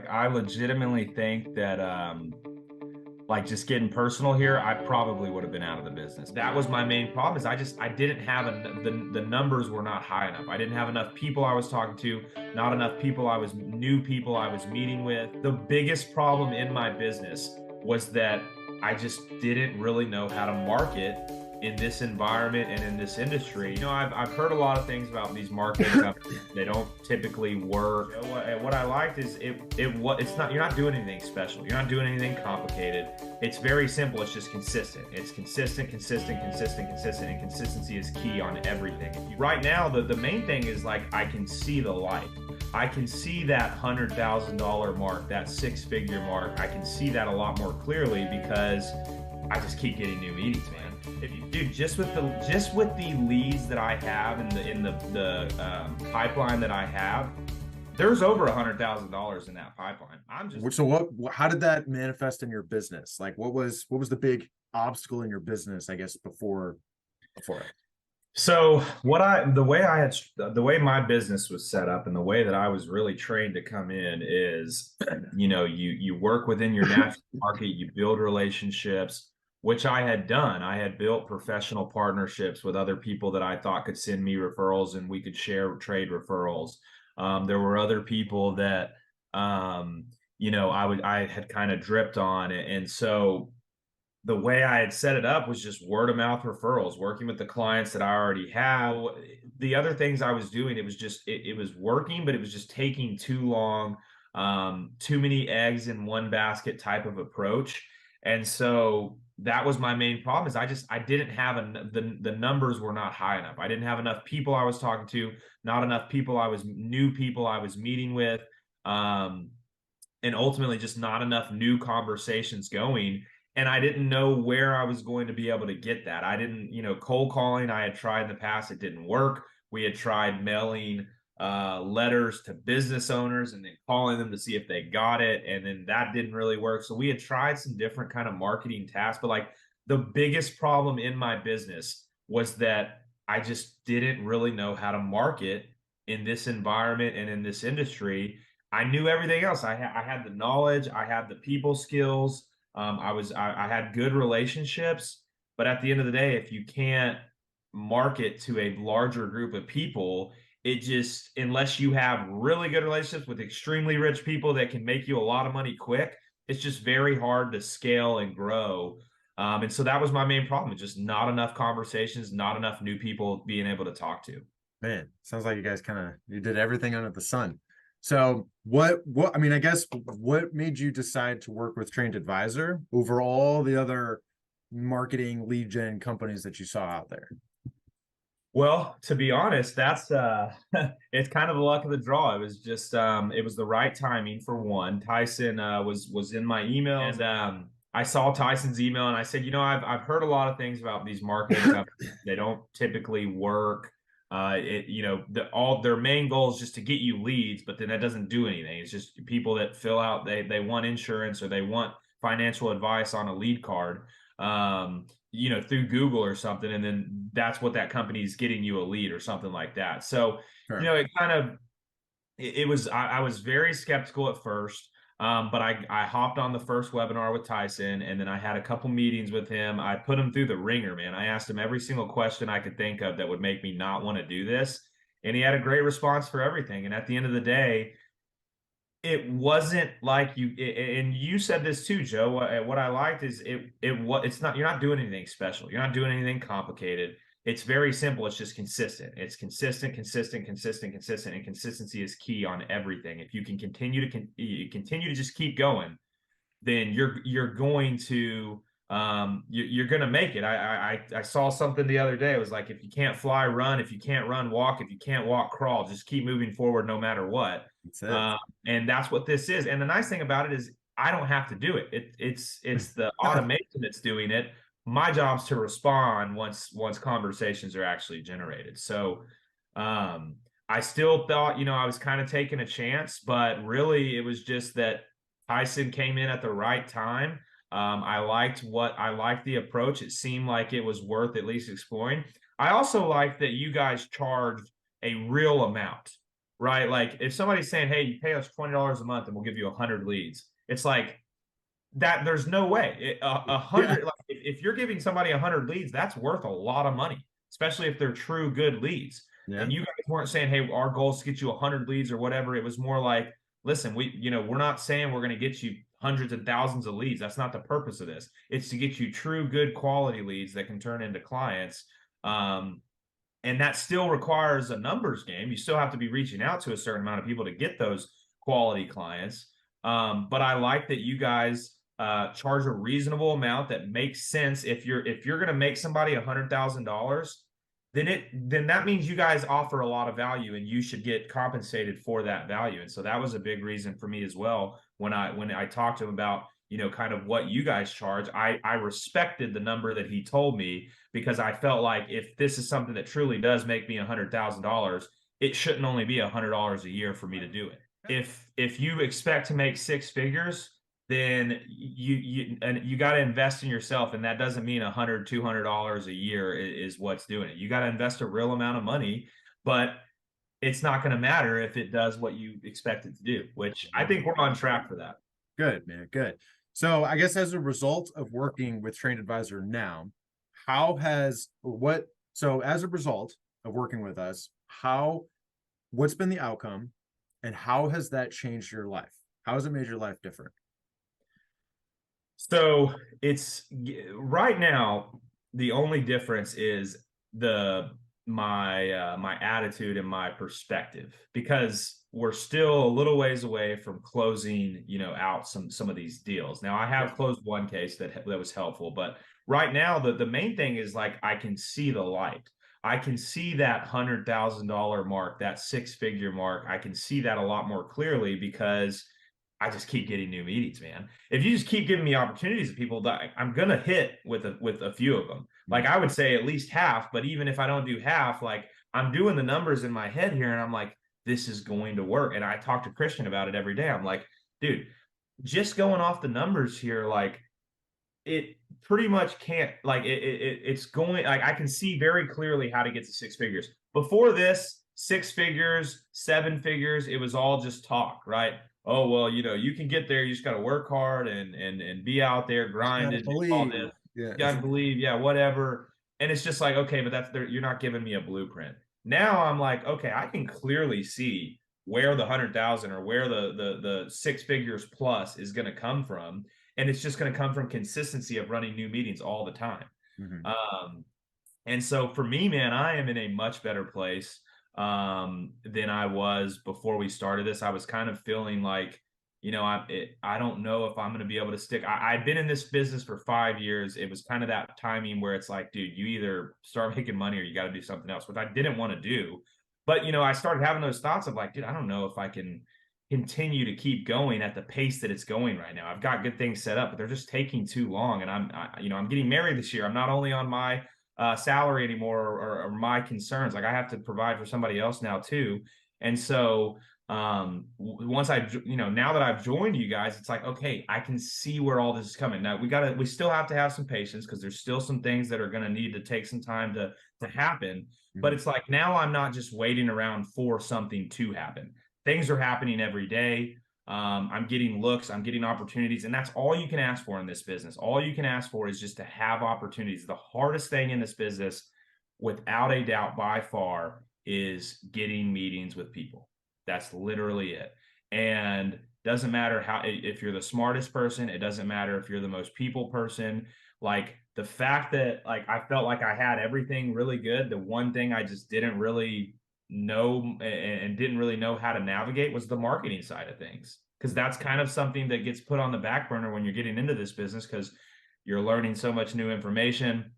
I legitimately think that like just getting personal here, I probably would have been out of the business. That was my main problem is I didn't have the numbers were not high enough. I didn't have enough people I was talking to, not enough new people I was meeting with. The biggest problem in my business was that I just didn't really know how to market in this environment and in this industry. I've heard a lot of things about these marketing companies. They don't typically work. What I liked is it's not, you're not doing anything special. You're not doing anything complicated. It's very simple. It's just consistent. It's consistent, and consistency is key on everything. Right now, the main thing is like I can see the light. I can see that $100,000 mark, that six-figure mark. I can see that a lot more clearly because I just keep getting new meetings, man. Dude, just with the leads that I have in the pipeline that I have, there's over $100,000 in that pipeline. So what, how did that manifest in your business? Like what was the big obstacle in your business, I guess, before it? So the way my business was set up and the way that I was really trained to come in is, you work within your natural market, you build relationships, which I had done. I had built professional partnerships with other people that I thought could send me referrals and we could share trade referrals. There were other people that, I had kind of dripped on. And so the way I had set it up was just word of mouth referrals, working with the clients that I already have. The other things I was doing, it was just, it was working, but it was just taking too long, too many eggs in one basket type of approach. And so that was my main problem is I didn't have the numbers were not high enough. I didn't have enough people I was talking to, not enough new people I was meeting with. And ultimately just not enough new conversations going. And I didn't know where I was going to be able to get that. I didn't, cold calling I had tried in the past, it didn't work. We had tried mailing letters to business owners and then calling them to see if they got it, and then that didn't really work. So we had tried some different kind of marketing tasks, but like the biggest problem in my business was that I just didn't really know how to market in this environment and in this industry. I knew everything else. I had the knowledge, I had the people skills, I had good relationships, but at the end of the day, if you can't market to a larger group of people, it just, unless you have really good relationships with extremely rich people that can make you a lot of money quick, it's just very hard to scale and grow. And so that was my main problem, just not enough conversations, not enough new people being able to talk to. Man, sounds like you guys you did everything under the sun. So what I mean, I guess what made you decide to work with Trained Advisor over all the other marketing lead gen companies that you saw out there? Well, to be honest, that's it's kind of the luck of the draw. It was just it was the right timing for one. Tyson was in my emails. I saw Tyson's email and I said, I've heard a lot of things about these marketing companies. They don't typically work. All their main goal is just to get you leads, but then that doesn't do anything. It's just people that fill out, they want insurance or they want financial advice on a lead card, through Google or something, and then that's what that company is getting you a lead or something like that. So, Sure. it kind of it was I was very skeptical at first. But I hopped on the first webinar with Tyson, and then I had a couple meetings with him. I put him through the ringer, man. I asked him every single question I could think of that would make me not want to do this. And he had a great response for everything. And at the end of the day, it wasn't like and you said this too, Joe. What I liked is it's not, you're not doing anything special. You're not doing anything complicated. It's very simple. It's just consistent. It's consistent, and consistency is key on everything. If you can continue to just keep going, then you're going to you're going to make it. I saw something the other day. It was like, if you can't fly, run. If you can't run, walk. If you can't walk, crawl. Just keep moving forward no matter what. That's it. And that's what this is. And the nice thing about it is I don't have to do it. It's the automation that's doing it. My job's to respond once conversations are actually generated. So I still thought, I was kind of taking a chance, but really it was just that Tyson came in at the right time. I liked the approach. It seemed like it was worth at least exploring. I also like that you guys charged a real amount. right? Like if somebody's saying, hey, you pay us $20 a month and we'll give you 100 leads, it's like that. There's no way. A Yeah. hundred, like if you're giving somebody 100 leads, that's worth a lot of money, especially if they're true good leads. Yeah. And you guys weren't saying, hey, our goal is to get you 100 leads or whatever. It was more like, listen, we're not saying we're going to get you hundreds and thousands of leads. That's not the purpose of this. It's to get you true good quality leads that can turn into clients. Um, and that still requires a numbers game. You still have to be reaching out to a certain amount of people to get those quality clients. But I like that you guys charge a reasonable amount that makes sense. If you're going to make somebody $100,000, then that means you guys offer a lot of value, and you should get compensated for that value. And so that was a big reason for me as well when I talked to him about kind of what you guys charge. I respected the number that he told me, because I felt like if this is something that truly does make me $100,000, it shouldn't only be $100 a year for me to do it. If you expect to make six figures, then you got to invest in yourself, and that doesn't mean $100-$200 a year is what's doing it. You got to invest a real amount of money, but it's not going to matter if it does what you expect it to do, which I think we're on track for that. Good, man. Good. So I guess as a result of working with Trained Advisor now, so as a result of working with us, what's been the outcome, and how has that changed your life? How has it made your life different? So it's right now, the only difference is my attitude and my perspective, because we're still a little ways away from closing out some of these deals. Now I have closed one case that was helpful, but right now the main thing is like I can see the light. I can see that $100,000 mark, that six-figure mark. I can see that a lot more clearly because I just keep getting new meetings, man. If you just keep giving me opportunities of people that I'm gonna hit with a few of them. Like I would say at least half, but even if I don't do half, like I'm doing the numbers in my head here, and I'm like, this is going to work. And I talk to Christian about it every day. I'm like, dude, just going off the numbers here, like it pretty much can't, like it's going, like I can see very clearly how to get to six figures. Before this, six figures, seven figures, it was all just talk, right? Oh well, you can get there. You just got to work hard and be out there grinding. All this, Yeah. you got to believe, yeah, whatever. And it's just like, okay, but you're not giving me a blueprint. Now I'm like, okay, I can clearly see where the 100,000 or where the six figures plus is going to come from, and it's just going to come from consistency of running new meetings all the time. And so for me, man, I am in a much better place than I was before we started this. I was kind of feeling like, I don't know if I'm going to be able to stick. I'd been in this business for 5 years. It was kind of that timing where it's like, dude, you either start making money or you got to do something else, which I didn't want to do. But, I started having those thoughts of like, dude, I don't know if I can continue to keep going at the pace that it's going right now. I've got good things set up, but they're just taking too long. And I'm getting married this year. I'm not only on my salary anymore, or my concerns. Like I have to provide for somebody else now too. And so once now that I've joined you guys, it's like, okay, I can see where all this is coming. Now we still have to have some patience, because there's still some things that are going to need to take some time to happen. But it's like, now I'm not just waiting around for something to happen. Things are happening every day. I'm getting looks, I'm getting opportunities, and that's all you can ask for in this business. All you can ask for is just to have opportunities. The hardest thing in this business, without a doubt, by far, is getting meetings with people. That's literally it. And doesn't matter if you're the smartest person, it doesn't matter if you're the most people person. Like the fact that like I felt like I had everything really good, the one thing I just didn't really know and didn't really know how to navigate was the marketing side of things, because that's kind of something that gets put on the back burner when you're getting into this business, because you're learning so much new information,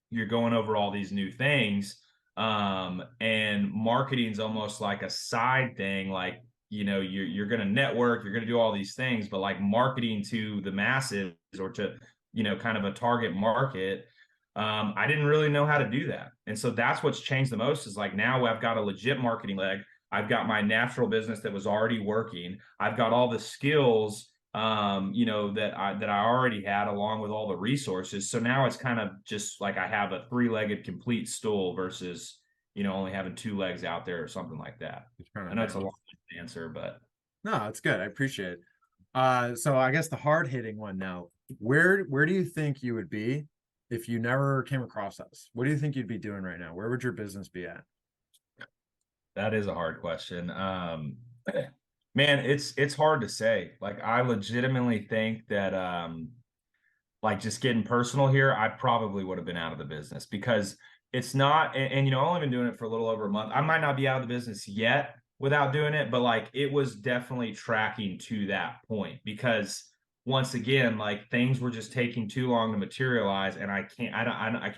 you're going over all these new things, and marketing's almost like a side thing. Like you're going to network, you're going to do all these things, but like marketing to the masses, or to kind of a target market, I didn't really know how to do that. And so that's what's changed the most, is like now I've got a legit marketing leg. I've got my natural business that was already working. I've got all the skills, that I already had, along with all the resources. So now it's kind of just like I have a three-legged complete stool versus, only having two legs out there or something like that. Just trying I to know it's a balance. long answer, but No, it's good. I appreciate it. So I guess the hard hitting one now. Where do you think you would be if you never came across us? What do you think you'd be doing right now? Where would your business be at? that is a hard question. Man, it's hard to say. Like I legitimately think that like just getting personal here, I probably would have been out of the business because it's not, I've only been doing it for a little over a month. I might not be out of the business yet without doing it, but like it was definitely tracking to that point because once again, like things were just taking too long to materialize, and I can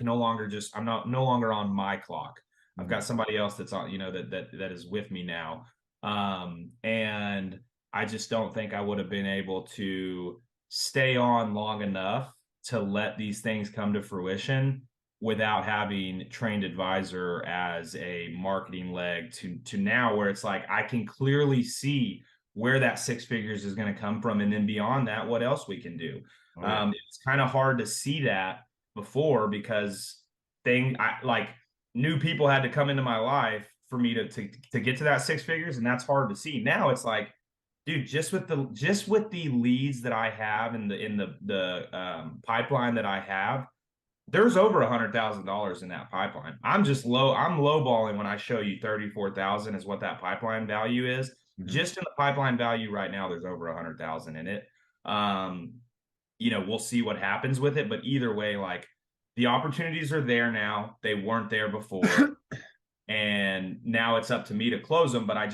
no longer I'm not no longer on my clock. I've Mhm. got somebody else that's on, that is with me now. And I just don't think I would have been able to stay on long enough to let these things come to fruition without having trained advisor as a marketing leg to now where it's like I can clearly see where that six figures is going to come from, and then beyond that what else we can do. Oh yeah. It's kind of hard to see that before because like new people had to come into my life for me to get to that six figures, and that's hard to see. Now it's like, dude, just with the leads that I have in the pipeline that I have, there's over $100,000 in that pipeline. I'm lowballing when I show you 34,000 is what that pipeline value is. Mhm. Just in the pipeline value right now, there's over 100,000 in it. Um, we'll see what happens with it, but either way, like the opportunities are there now. They weren't there before, and now it's up to me to close them. But I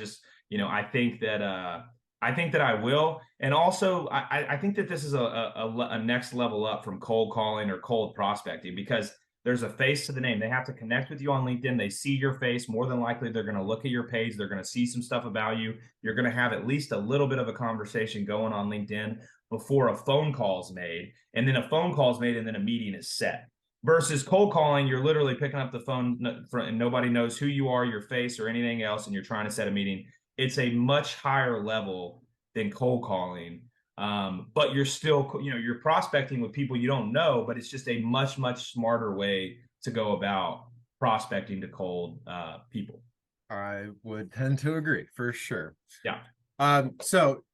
think that I will. And also I think that this is a next level up from cold calling or cold prospecting because there's a face to the name. They have to connect with you on LinkedIn. They see your face. More than likely, they're going to look at your page. They're going to see some stuff about you. You're going to have at least a little bit of a conversation going on LinkedIn before a phone call is made. And then a phone call is made and then a meeting is set. Versus cold calling, you're literally picking up the phone and nobody knows who you are, your face, or anything else, and you're trying to set a meeting. It's a much higher level than cold calling. But you're still, you're prospecting with people you don't know, but it's just a much, much smarter way to go about prospecting to cold people. I would tend to agree for sure. Yeah. So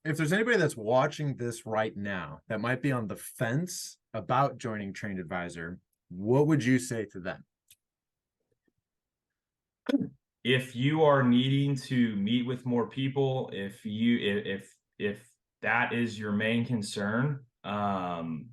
if there's anybody that's watching this right now that might be on the fence about joining Trained Advisor, what would you say to them? If you are needing to meet with more people, if that is your main concern, then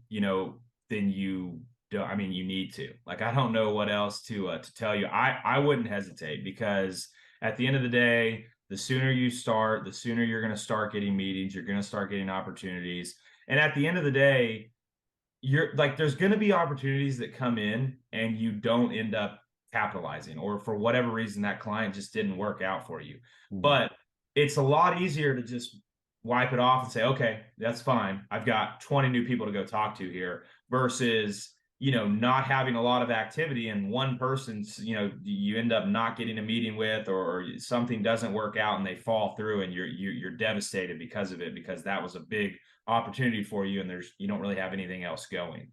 you don't, I mean, you need to. Like, I don't know what else to tell you. I wouldn't hesitate because at the end of the day, the sooner you start, the sooner you're going to start getting meetings, you're going to start getting opportunities. And at the end of the day, you're like there's going to be opportunities that come in and you don't end up capitalizing, or for whatever reason that client just didn't work out for you. Mhm. But it's a lot easier to just wipe it off and say, okay, that's fine, I've got 20 new people to go talk to here, versus not having a lot of activity and one person's, you end up not getting a meeting with, or something doesn't work out and they fall through and you're devastated because of it, because that was a big opportunity for you and you don't really have anything else going.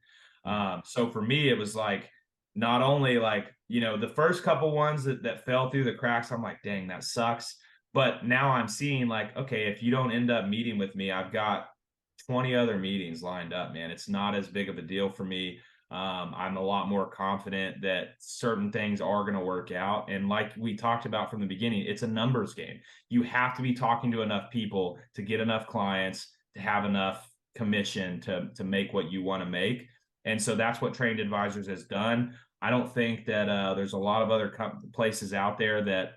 So for me, it was like, not only like, the first couple ones that fell through the cracks, I'm like, dang, that sucks. But now I'm seeing like, okay, if you don't end up meeting with me, I've got 20 other meetings lined up, man. It's not as big of a deal for me. I'm a lot more confident that certain things are going to work out. And like we talked about from the beginning, it's a numbers game. You have to be talking to enough people to get enough clients, to have enough commission to make what you want to make. And so that's what Trained Advisors has done. I don't think that there's a lot of other places out there that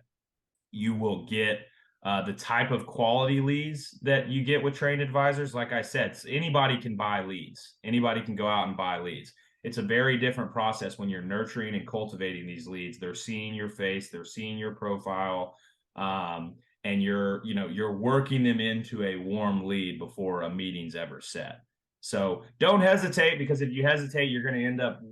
you will get the type of quality leads that you get with Trained Advisors. Like I said, anybody can buy leads. Anybody can go out and buy leads. It's a very different process when you're nurturing and cultivating these leads. They're seeing your face, they're seeing your profile, and you're working them into a warm lead before a meeting's ever set. So don't hesitate, because if you hesitate, you're going to end up,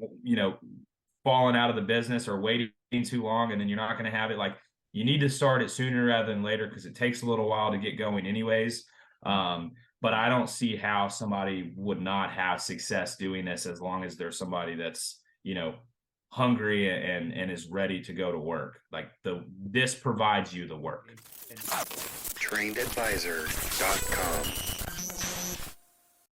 falling out of the business or waiting too long, and then you're not going to have it. Like, you need to start it sooner rather than later, because it takes a little while to get going anyways. But I don't see how somebody would not have success doing this, as long as there's somebody that's hungry and is ready to go to work. Like this provides you the work. TrainedAdvisor.com